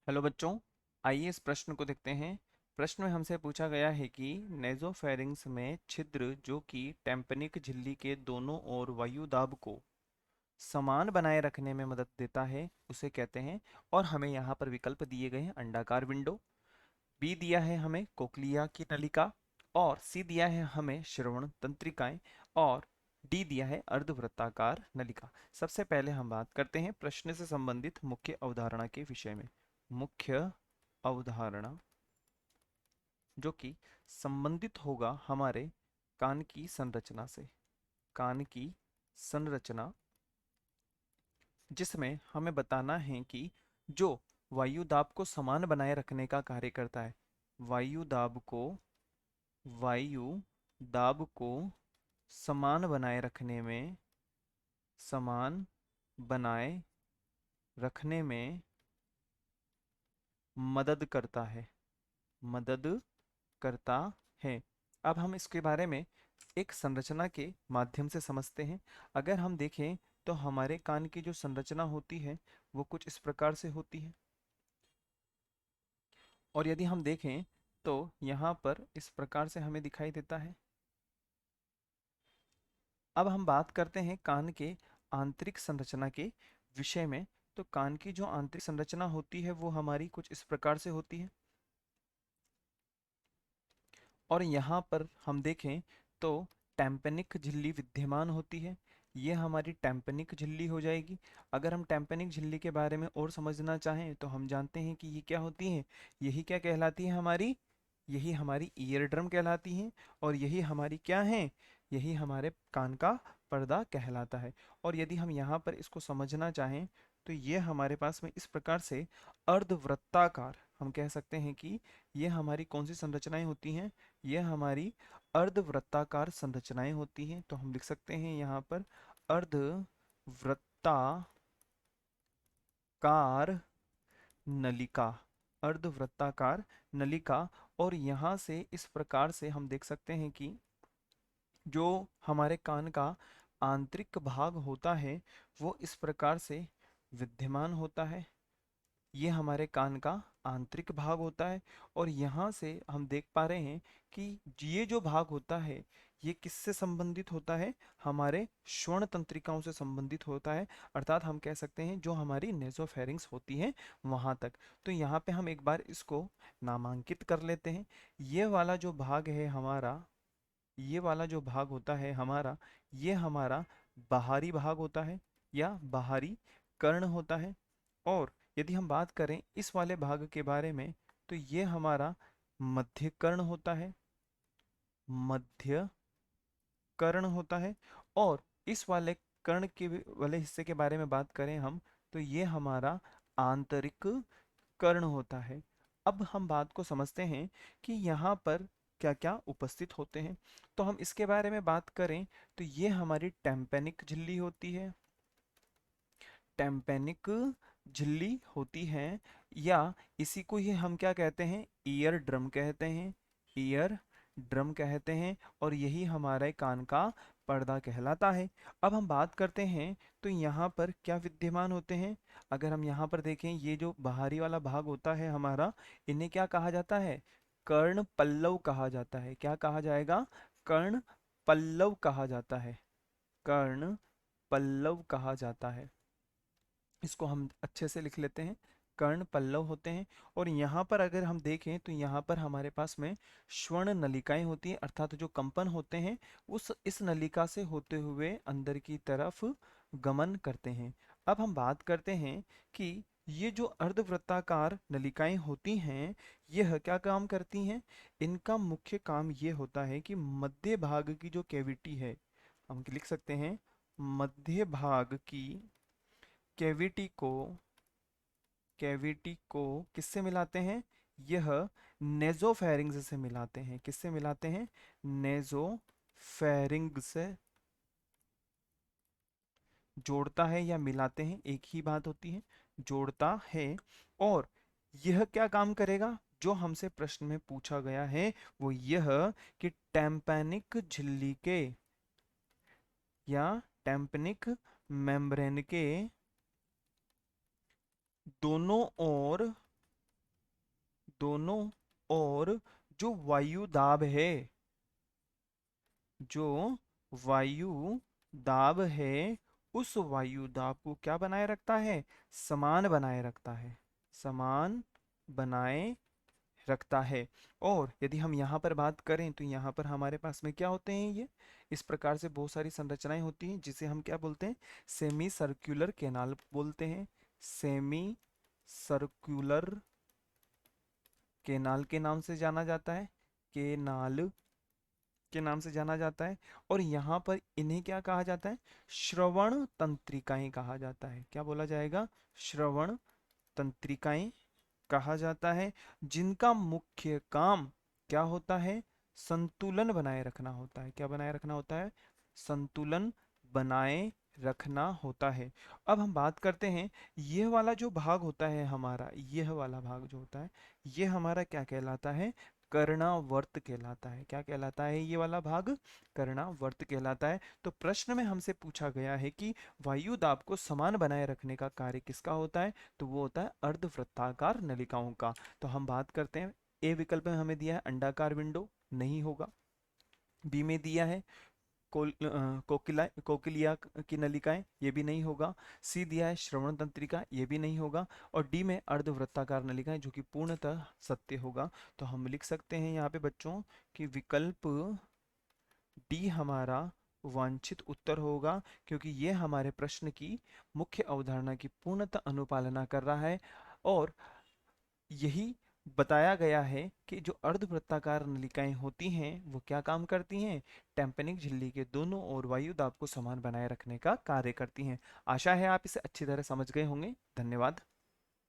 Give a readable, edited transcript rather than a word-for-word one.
Hello बच्चों, आइए इस प्रश्न को देखते हैं। प्रश्न में हमसे पूछा गया है कि नेजोफेरिंग्स में छिद्र जो कि टेम्पनिक झिल्ली के दोनों ओर वायु दाब को समान बनाए रखने में मदद देता है उसे कहते हैं। और हमें यहाँ पर विकल्प दिए गए हैं अंडाकार विंडो, बी दिया है हमें कोक्लिया की नलिका, और सी दिया है हमें श्रवण तंत्रिकाएं, और डी दिया है अर्धवृत्ताकार नलिका। सबसे पहले हम बात करते हैं प्रश्न से संबंधित मुख्य अवधारणा के विषय में। मुख्य अवधारणा जो कि संबंधित होगा हमारे कान की संरचना से। कान की संरचना जिसमें हमें बताना है कि जो वायु दाब को समान बनाए रखने का कार्य करता है। वायु दाब को वायु दाब को समान बनाए रखने में समान बनाए रखने में मदद करता है। मदद करता है। अब हम इसके बारे में एक संरचना के माध्यम से समझते हैं। अगर हम देखें तो हमारे कान की जो संरचना होती है वो कुछ इस प्रकार से होती है, और यदि हम देखें तो यहाँ पर इस प्रकार से हमें दिखाई देता है। अब हम बात करते हैं कान के आंतरिक संरचना के विषय में। तो कान की जो आंतरिक संरचना होती है वो हमारी कुछ इस प्रकार से होती है, और यहाँ पर हम देखें तो टेम्पेनिक झिल्ली विद्यमान होती है। ये हमारी टेम्पेनिक झिल्ली हो जाएगी। अगर हम टेम्पेनिक झिल्ली के बारे में और समझना चाहें तो हम जानते हैं कि ये क्या होती है। यही क्या कहलाती है हमारी, यही हमारी ईयर ड्रम कहलाती हैं। और यही हमारी क्या है, यही हमारे कान का पर्दा कहलाता है। और यदि हम यहाँ पर इसको समझना चाहें तो ये हमारे पास में इस प्रकार से अर्धवृत्ताकार, हम कह सकते हैं कि ये हमारी कौन सी संरचनाएं होती हैं, ये हमारी अर्धवृत्ताकार संरचनाएं होती हैं। तो हम लिख सकते हैं यहाँ पर अर्धवृत्ताकार नलिका। अर्धवृत्ताकार नलिका। और यहाँ से इस प्रकार से हम देख सकते हैं कि जो हमारे कान का आंतरिक भाग होता है वो इस प्रकार से विद्यमान होता है। ये हमारे कान का आंतरिक भाग होता है। और यहाँ से हम देख पा रहे हैं कि ये जो भाग होता है ये किससे संबंधित होता है, हमारे श्रवण तंत्रिकाओं से संबंधित होता है। अर्थात हम कह सकते हैं जो हमारी नेजोफेरिंग्स होती है वहाँ तक। तो यहाँ पे हम एक बार इसको नामांकित कर लेते हैं। ये वाला जो भाग है हमारा, ये वाला जो भाग होता है हमारा, ये हमारा बाहरी भाग होता है या बाहरी कर्ण होता है। और यदि हम बात करें इस वाले भाग के बारे में तो ये हमारा मध्य कर्ण होता है। मध्य कर्ण होता है। और इस वाले कर्ण के वाले हिस्से के बारे में बात करें हम तो ये हमारा आंतरिक कर्ण होता है। अब हम बात को समझते हैं कि यहाँ पर क्या क्या उपस्थित होते हैं। तो हम इसके बारे में बात करें तो ये हमारी टेम्पेनिक झिल्ली होती है। टेम्पेनिक झिल्ली होती है, या इसी को ही हम क्या कहते हैं, ईयर ड्रम कहते हैं। ईयर ड्रम कहते हैं। और यही हमारे कान का पर्दा कहलाता है। अब हम बात करते हैं तो यहाँ पर क्या विद्यमान होते हैं। अगर हम यहाँ पर देखें ये जो बाहरी वाला भाग होता है हमारा, इन्हें क्या कहा जाता है, कर्ण पल्लव कहा जाता है। क्या कहा जाएगा, कर्ण पल्लव कहा जाता है। कर्ण पल्लव कहा जाता है। इसको हम अच्छे से लिख लेते हैं, कर्ण पल्लव होते हैं। और यहाँ पर अगर हम देखें तो यहाँ पर हमारे पास में स्वर्ण नलिकाएं होती हैं, अर्थात जो कंपन होते हैं उस इस नलिका से होते हुए अंदर की तरफ गमन करते हैं। अब हम बात करते हैं कि ये जो अर्धवृत्ताकार नलिकाएं होती हैं यह क्या काम करती हैं। इनका मुख्य काम ये होता है कि मध्य भाग की जो कैविटी है, हम लिख सकते हैं मध्य भाग की कैविटी को किससे मिलाते हैं, यह नेजोफेरिंग्स से मिलाते हैं। किससे मिलाते हैं, नेजोफेरिंग्स से जोड़ता है या मिलाते हैं, एक ही बात होती है, जोड़ता है। और यह क्या काम करेगा, जो हमसे प्रश्न में पूछा गया है वो यह कि टेम्पेनिक झिल्ली के या टेम्पेनिक मेम्ब्रेन के दोनों ओर दोनों ओर जो वायु दाब है, जो वायु दाब है, उस वायु दाब को क्या बनाए रखता है? समान बनाए रखता है, समान बनाए रखता है। और यदि हम यहाँ पर बात करें तो यहाँ पर हमारे पास में क्या होते हैं? ये इस प्रकार से बहुत सारी संरचनाएं होती हैं जिसे हम क्या बोलते हैं? सेमी सर्कुलर कैनाल बोलते हैं। सेमी सर्कुलर कैनाल के नाम से जाना जाता है, केनाल के नाम से जाना जाता है। और यहाँ पर इन्हें क्या कहा जाता है? श्रवण तंत्रिकाएं कहा जाता है। क्या बोला जाएगा? श्रवण तंत्रिकाएं कहा जाता है, जिनका मुख्य काम क्या होता है? संतुलन बनाए रखना होता है। क्या बनाए रखना होता है? संतुलन बनाए रखना होता है। अब हम बात करते हैं, यह वाला जो भाग होता है हमारा, यह वाला भाग जो होता है, यह हमारा क्या कहलाता है? कर्णावर्त कहलाता है। क्या कहलाता है ये वाला भाग? कर्णावर्त कहलाता है। तो प्रश्न में हमसे पूछा गया है कि वायु दाब को समान बनाए रखने का कार्य किसका होता है? तो वो होता है अर्धवृत्ताकार नलिकाओं का। तो हम बात करते हैं, ए विकल्प में हमें दिया है अंडाकार विंडो, नहीं होगा। बी में दिया है कोकिलिया की नलिकाएं, ये भी नहीं होगा। सी दिया है श्रवण तंत्रिका, ये भी नहीं होगा। और डी में अर्धवृत्ताकार नलिकाएं, जो कि पूर्णतः सत्य होगा। तो हम लिख सकते हैं यहाँ पे बच्चों कि विकल्प डी हमारा वांछित उत्तर होगा, क्योंकि ये हमारे प्रश्न की मुख्य अवधारणा की पूर्णतः अनुपालना कर रहा है। और यही बताया गया है कि जो अर्धवृत्ताकार नलिकाएं होती हैं वो क्या काम करती हैं? टेम्पेनिक झिल्ली के दोनों ओर वायु दाब को समान बनाए रखने का कार्य करती हैं। आशा है आप इसे अच्छी तरह समझ गए होंगे। धन्यवाद।